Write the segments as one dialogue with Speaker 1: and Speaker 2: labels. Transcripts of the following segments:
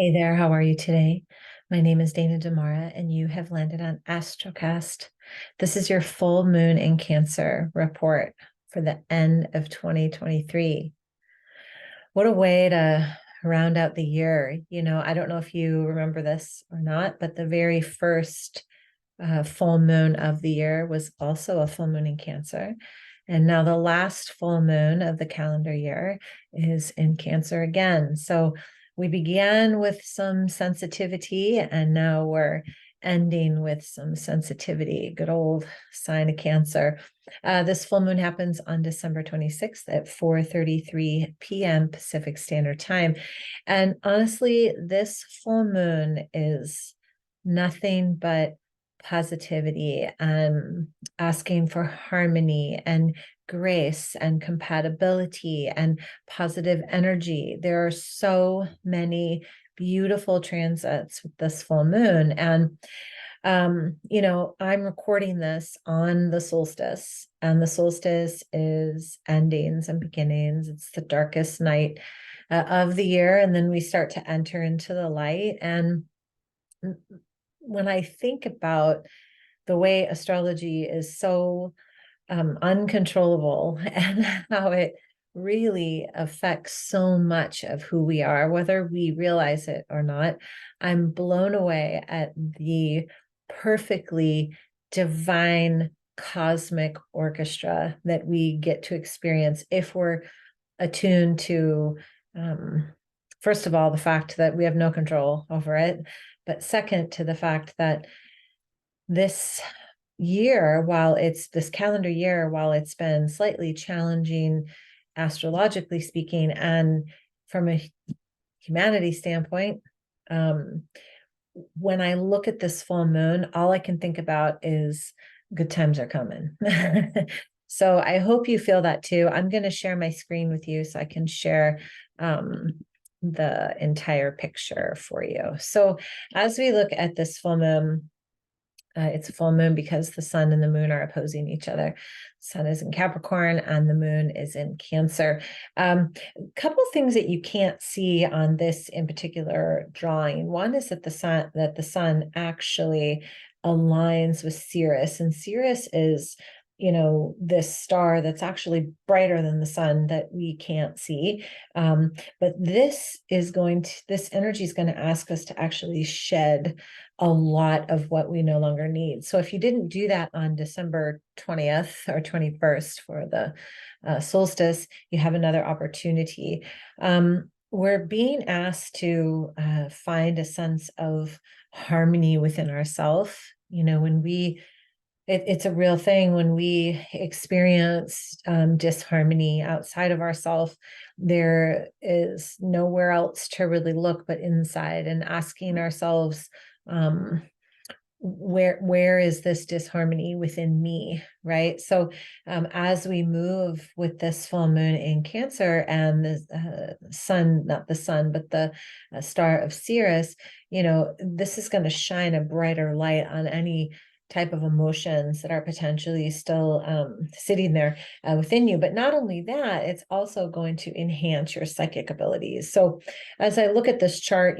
Speaker 1: Hey there, how are you today? My name is Dana Damara, and you have landed on Astrocast. This is your full moon in Cancer report for the end of 2023. What a way to round out the year. I don't know if you remember this or not, but the very first full moon of the year was also a full moon in Cancer. And now the last full moon of the calendar year is in Cancer again. So we began with some sensitivity, and now we're ending with some sensitivity. Good old sign of Cancer. This full moon happens on December 26th at 4:33 p.m. Pacific Standard Time. And honestly, this full moon is nothing but positivity and asking for harmony and grace and compatibility and positive energy. There are so many beautiful transits with this full moon. And I'm recording this on the solstice, and the solstice is endings and beginnings. It's the darkest night of the year, and then we start to enter into the light. And when I think about the way astrology is so uncontrollable and how it really affects so much of who we are, whether we realize it or not, I'm blown away at the perfectly divine cosmic orchestra that we get to experience if we're attuned to, first of all, the fact that we have no control over it, but second, to the fact that this year, while it's this calendar year, while it's been slightly challenging astrologically speaking, and from a humanity standpoint, when I look at this full moon, all I can think about is good times are coming. So I hope you feel that too. I'm going to share my screen with you so I can share the entire picture for you. So as we look at this full moon, it's a full moon because the sun and the moon are opposing each other. Sun is in Capricorn and the moon is in Cancer. A couple things that you can't see on this in particular drawing. One is that the sun actually aligns with Sirus, and Sirus is this star that's actually brighter than the sun that we can't see. But this energy is going to ask us to actually shed a lot of what we no longer need. So if you didn't do that on December 20th or 21st for the solstice, you have another opportunity. We're being asked to find a sense of harmony within ourselves. It's a real thing when we experience disharmony outside of ourselves. There is nowhere else to really look but inside, and asking ourselves, where is this disharmony within me, right? So as we move with this full moon in Cancer and the sun, not the sun, but the star of Sirius, this is going to shine a brighter light on any type of emotions that are potentially still sitting there within you. But not only that, it's also going to enhance your psychic abilities. So as I look at this chart,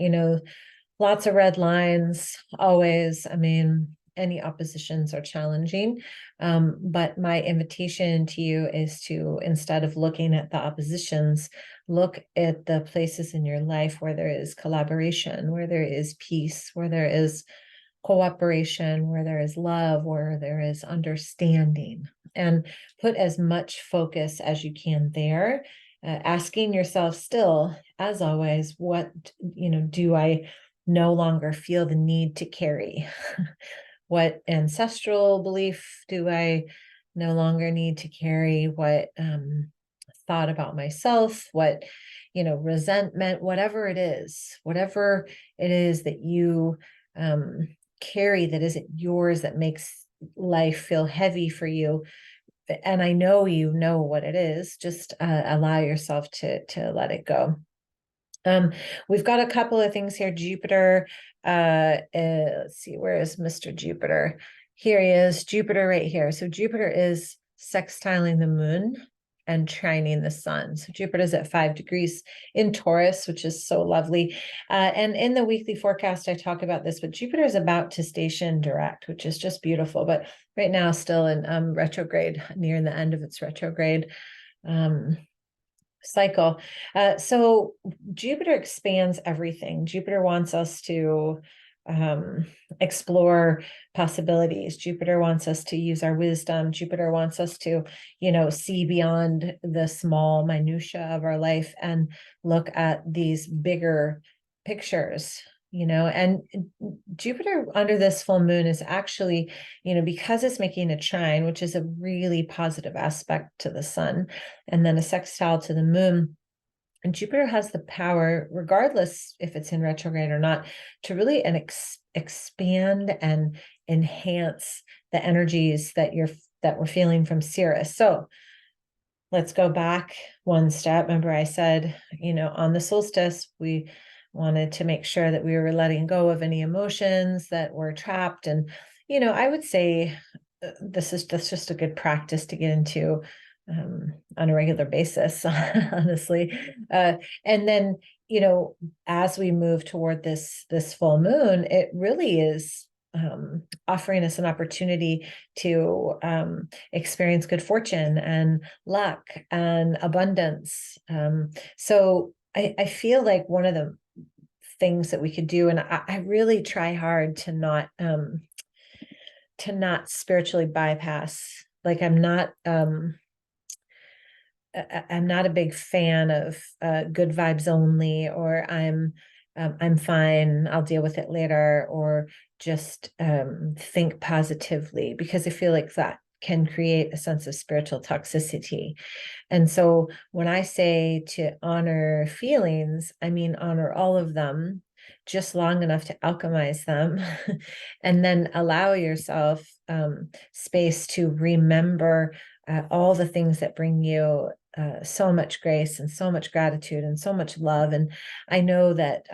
Speaker 1: lots of red lines, always. I mean, any oppositions are challenging. But my invitation to you is to, instead of looking at the oppositions, look at the places in your life where there is collaboration, where there is peace, where there is cooperation, where there is love, where there is understanding, and put as much focus as you can there, asking yourself still, as always, what do I no longer feel the need to carry? What ancestral belief do I no longer need to carry? What thought about myself? What resentment? Whatever it is that you carry that isn't yours, that makes life feel heavy for you, and I know you know what it is, just allow yourself to let it go. We've got a couple of things here. Jupiter, let's see, where is Mr. Jupiter? Here he is, Jupiter right here. So Jupiter is sextiling the moon, and trining the sun. So Jupiter's at 5 degrees in Taurus, which is so lovely. And in the weekly forecast, I talk about this, but Jupiter is about to station direct, which is just beautiful. But right now, still in retrograde, near the end of its retrograde cycle. So Jupiter expands everything. Jupiter wants us to explore possibilities. Jupiter wants us to use our wisdom. Jupiter wants us to, see beyond the small minutia of our life and look at these bigger pictures. And Jupiter under this full moon is actually, because it's making a trine, which is a really positive aspect to the sun, and then a sextile to the moon. And Jupiter has the power, regardless if it's in retrograde or not, to really expand and enhance the energies that we're feeling from Sirus. So let's go back one step. Remember, I said, on the solstice, we wanted to make sure that we were letting go of any emotions that were trapped. And, I would say that's just a good practice to get into on a regular basis, honestly. And then, as we move toward this full moon, it really is offering us an opportunity to experience good fortune and luck and abundance. So I feel like one of the things that we could do, and I really try hard to not spiritually bypass. Like I'm not a big fan of good vibes only, or I'm fine, I'll deal with it later, or just think positively, because I feel like that can create a sense of spiritual toxicity. And so when I say to honor feelings, I mean honor all of them, just long enough to alchemize them, and then allow yourself space to remember all the things that bring you so much grace and so much gratitude and so much love. And I know that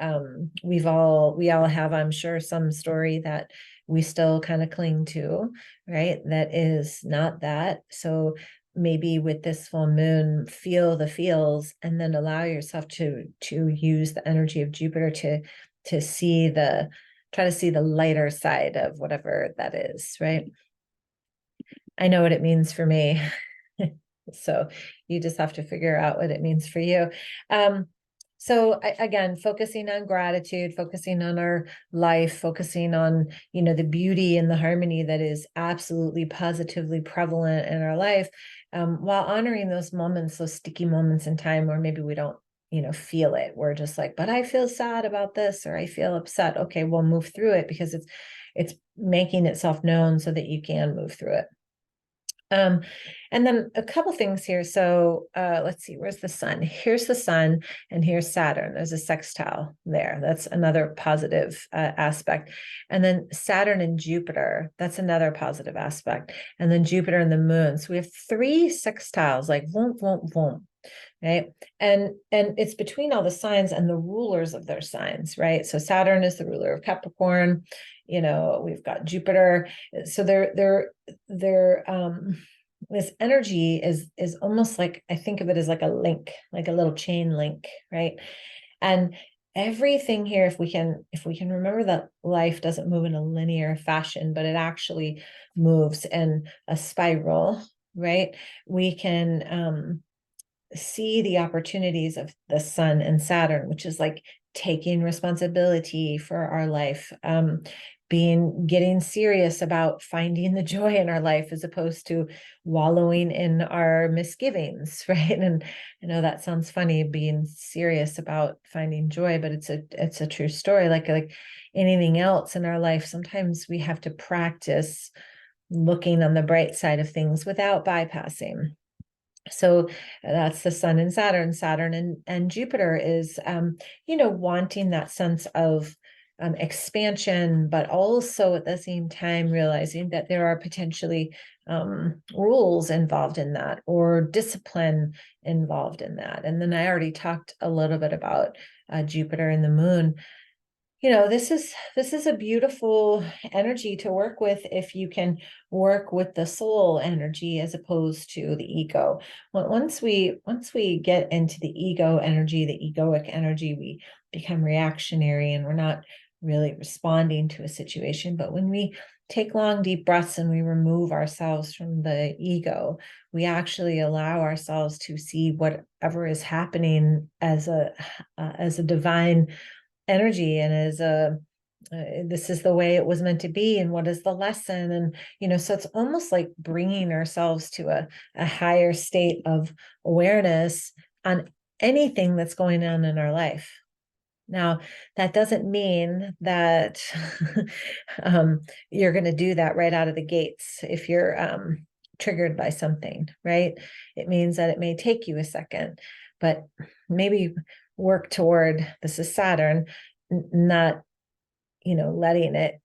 Speaker 1: we all have, I'm sure, some story that we still kind of cling to, right? That is not that. So maybe with this full moon, feel the feels, and then allow yourself to use the energy of Jupiter to try to see the lighter side of whatever that is, right? I know what it means for me. So you just have to figure out what it means for you. So again, focusing on gratitude, focusing on our life, focusing on, the beauty and the harmony that is absolutely positively prevalent in our life, while honoring those moments, those sticky moments in time where maybe we don't, feel it. We're just like, but I feel sad about this, or I feel upset. Okay, we'll move through it, because it's making itself known so that you can move through it. And then a couple things here. So let's see, where's the sun? Here's the sun, and here's Saturn. There's a sextile there. That's another positive aspect. And then Saturn and Jupiter, that's another positive aspect. And then Jupiter and the moon. So we have 3 sextiles, like boom, boom, boom. Right. And it's between all the signs and the rulers of their signs, right? So Saturn is the ruler of Capricorn. We've got Jupiter. So they're this energy is almost like, I think of it as like a link, like a little chain link, right? And everything here, if we can remember that life doesn't move in a linear fashion, but it actually moves in a spiral, right? We can see the opportunities of the sun and Saturn, which is like taking responsibility for our life, getting serious about finding the joy in our life, as opposed to wallowing in our misgivings, right? And I know that sounds funny, being serious about finding joy, but it's a true story. Like anything else in our life, sometimes we have to practice looking on the bright side of things without bypassing. So that's the sun and Saturn and Jupiter is, wanting that sense of expansion, but also at the same time realizing that there are potentially rules involved in that, or discipline involved in that. And then I already talked a little bit about Jupiter and the moon. This is a beautiful energy to work with if you can work with the soul energy as opposed to the ego. Once we get into the ego energy, the egoic energy, we become reactionary and we're not really responding to a situation. But when we take long, deep breaths and we remove ourselves from the ego, we actually allow ourselves to see whatever is happening as a divine energy and as a this is the way it was meant to be, and what is the lesson. And so it's almost like bringing ourselves to a higher state of awareness on anything that's going on in our life. Now, that doesn't mean that you're going to do that right out of the gates if you're triggered by something, right? It means that it may take you a second, but maybe work toward, this is Saturn, not, letting it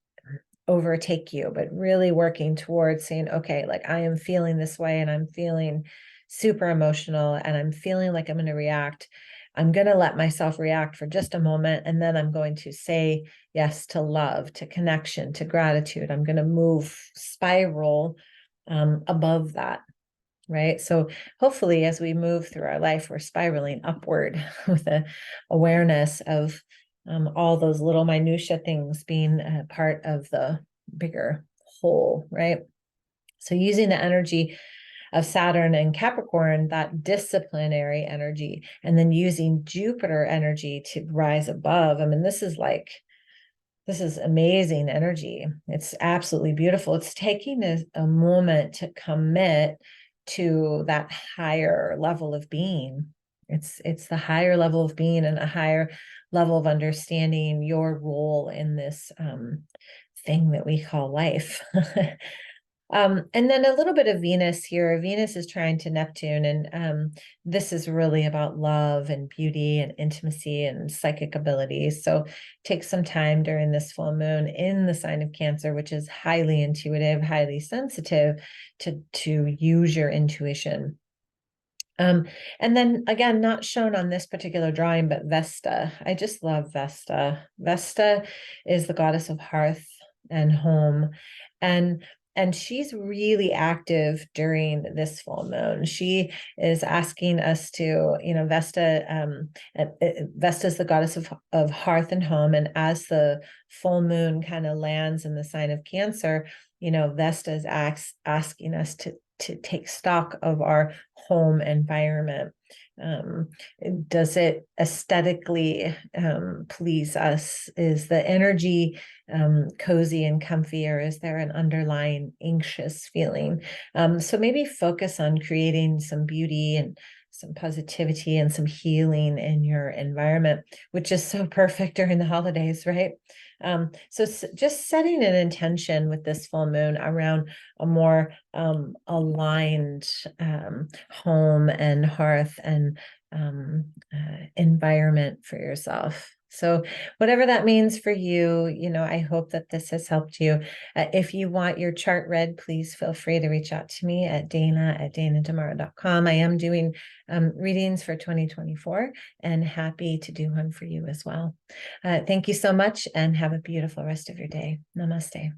Speaker 1: overtake you, but really working towards saying, okay, like I am feeling this way and I'm feeling super emotional and I'm feeling like I'm going to react. I'm going to let myself react for just a moment. And then I'm going to say yes to love, to connection, to gratitude. I'm going to move spiral above that. Right. So hopefully, as we move through our life, we're spiraling upward with a awareness of all those little minutia things being a part of the bigger whole. Right. So using the energy of Saturn and Capricorn, that disciplinary energy, and then using Jupiter energy to rise above. I mean, this is amazing energy. It's absolutely beautiful. It's taking a moment to commit to that higher level of being. It's the higher level of being and a higher level of understanding your role in this thing that we call life. And then a little bit of Venus here. Venus is trying to Neptune, and this is really about love and beauty and intimacy and psychic abilities. So take some time during this full moon in the sign of Cancer, which is highly intuitive, highly sensitive, to use your intuition. And then again, not shown on this particular drawing, but Vesta. I just love Vesta. Vesta is the goddess of hearth and home. And she's really active during this full moon. She is asking us to, Vesta is the goddess of hearth and home. And as the full moon kind of lands in the sign of Cancer, Vesta is asking us to take stock of our home environment. Does it aesthetically please us? Is the energy cozy and comfy, or is there an underlying anxious feeling? So maybe focus on creating some beauty and some positivity and some healing in your environment, which is so perfect during the holidays, right? So just setting an intention with this full moon around a more aligned home and hearth and environment for yourself. So whatever that means for you, I hope that this has helped you. If you want your chart read, please feel free to reach out to me at dana@danadamara.com. I am doing readings for 2024 and happy to do one for you as well. Thank you so much and have a beautiful rest of your day. Namaste.